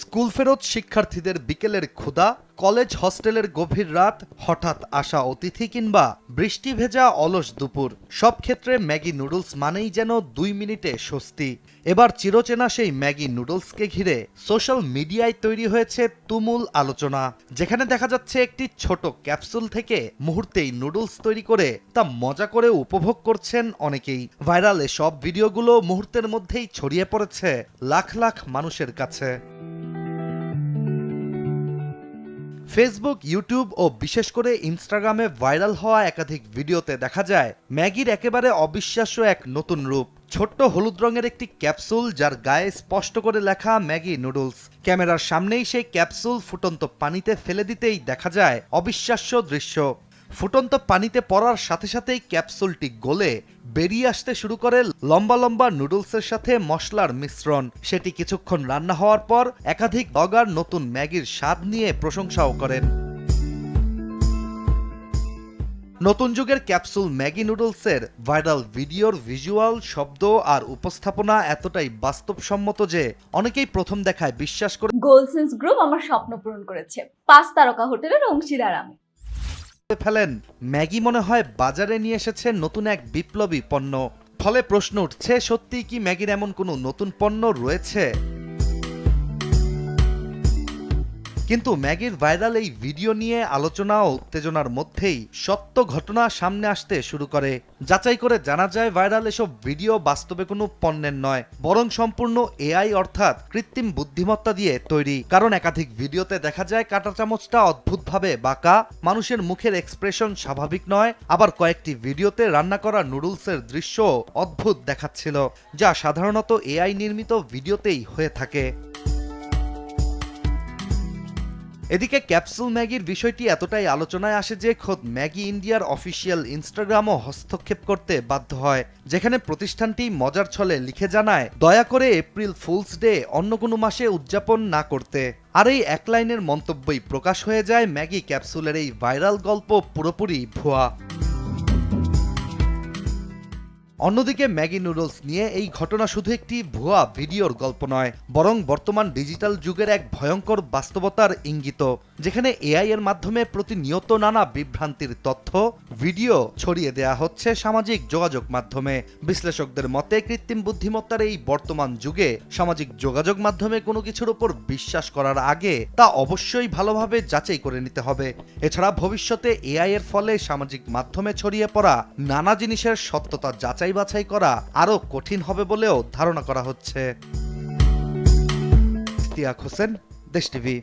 School ফেরত শিক্ষার্থীদের বিকেলের ক্ষুধা, কলেজ হস্টেলের গভীর রাত, হঠাৎ আসা অতিথি কিংবা বৃষ্টি ভেজা অলস দুপুর, সব ক্ষেত্রে ম্যাগি নুডলস মানেই যেন 2 মিনিটে স্বস্তি। এবার চিরচেনা সেই ম্যাগি নুডলসকে ঘিরে সোশ্যাল মিডিয়ায় তৈরি হয়েছে তুমুল আলোচনা, যেখানে দেখা যাচ্ছে একটি ছোট ক্যাপসুল থেকে মুহূর্তেই নুডলস তৈরি করে তা মজা করে উপভোগ করছেন অনেকেই। ভাইরাল এসব ভিডিওগুলো মুহূর্তের মধ্যেই ছড়িয়ে পড়েছে লাখ লাখ মানুষের কাছে। ফেসবুক, ইউটিউব ও বিশেষ করে ইনস্টাগ্রামে ভাইরাল হওয়া একাধিক ভিডিওতে দেখা যায় ম্যাগির একেবারে অবিশ্বাস্য এক নতুন রূপ। ছোট্ট হলুদ রঙের একটি ক্যাপসুল, যার গায়ে স্পষ্ট করে লেখা ম্যাগি নুডলস। ক্যামেরার সামনেই সেই ক্যাপসুল ফুটন্ত পানিতে ফেলে দিতেই দেখা যায় অবিশ্বাস্য দৃশ্য। ফুটন্ত পানিতে পড়ার সাথে সাথেই ক্যাপসুলটি গলে বেরিয়ে আসতে শুরু করে লম্বা লম্বা নুডলসের সাথে মশলার মিশ্রণ। সেটি কিছুক্ষণ রান্না হওয়ার পর একাধিক ব্লগার নতুন ম্যাগির স্বাদ নিয়ে প্রশংসাও করেন। নতুন যুগের ক্যাপসুল ম্যাগি নুডলসের ভাইরাল ভিডিওর ভিজুয়াল, শব্দ আর উপস্থাপনা এতটাই বাস্তবসম্মত যে অনেকেই প্রথম দেখায় বিশ্বাস করে গোলসেন্স গ্রুপ আমার স্বপ্ন পূরণ করেছে। 5 তারকা হোটেলের অংশীদার আমি। ফেলেন ম্যাগি মনে হয় বাজারে নিয়ে এসেছে নতুন এক বিপ্লবী পণ্য। ফলে প্রশ্ন উঠছে, সত্যিই কি ম্যাগির এমন কোনো নতুন পণ্য রয়েছে? কিন্তু ম্যাগির ভাইরাল এই ভিডিও নিয়ে আলোচনা ও উত্তেজনার মধ্যেই সত্য ঘটনা সামনে আসতে শুরু করে। যাচাই করে জানা যায় ভাইরাল এসব ভিডিও বাস্তবে কোনো পণ্যের নয়, বরং সম্পূর্ণ এআই অর্থাৎ কৃত্রিম বুদ্ধিমত্তা দিয়ে তৈরি। কারণ একাধিক ভিডিওতে দেখা যায় কাঁটা চামচটা অদ্ভুতভাবে বাঁকা, মানুষের মুখের এক্সপ্রেশন স্বাভাবিক নয়, আবার কয়েকটি ভিডিওতে রান্না করা নুডলসের দৃশ্য অদ্ভুত দেখাচ্ছিল, যা সাধারণত এআই নির্মিত ভিডিওতেই হয়ে থাকে। এদিকে ক্যাপসুল ম্যাগির বিষয়টি এতটাই আলোচনায় আসে যে খোদ ম্যাগি ইন্ডিয়ার অফিসিয়াল ইনস্টাগ্রামও হস্তক্ষেপ করতে বাধ্য হয়, যেখানে প্রতিষ্ঠানটি মজার ছলে লিখে জানায় দয়া করে এপ্রিল ফুলস ডে অন্য কোনো মাসে উদযাপন না করতে। আর এই এক লাইনের মন্তব্যই প্রকাশ হয়ে যায় ম্যাগি ক্যাপসুলের এই ভাইরাল গল্প পুরোপুরি ভুয়া। অন্যদিকে ম্যাগি নুডলস নিয়ে এই ঘটনা শুধু একটি ভুয়া ভিডিওর গল্প নয়, বরং বর্তমান ডিজিটাল যুগের এক ভয়ঙ্কর বাস্তবতার ইঙ্গিত, যেখানে এআই এর মাধ্যমে প্রতিনিয়ত নানা বিভ্রান্তির তথ্য, ভিডিও ছড়িয়ে দেয়া হচ্ছে সামাজিক যোগাযোগ মাধ্যমে। বিশ্লেষকদের মতে কৃত্রিম বুদ্ধিমত্তার এই বর্তমান যুগে সামাজিক যোগাযোগ মাধ্যমে কোনো কিছুর উপর বিশ্বাস করার আগে তা অবশ্যই ভালোভাবে যাচাই করে নিতে হবে। এছাড়া ভবিষ্যতে এআই এর ফলে সামাজিক মাধ্যমে ছড়িয়ে পড়া নানা জিনিসের সত্যতা যাচাই বাছাই করা আরো কঠিন হবে বলেও ধারণা করা হচ্ছে। ইশতিয়াক হোসেন, দেশ টিভি।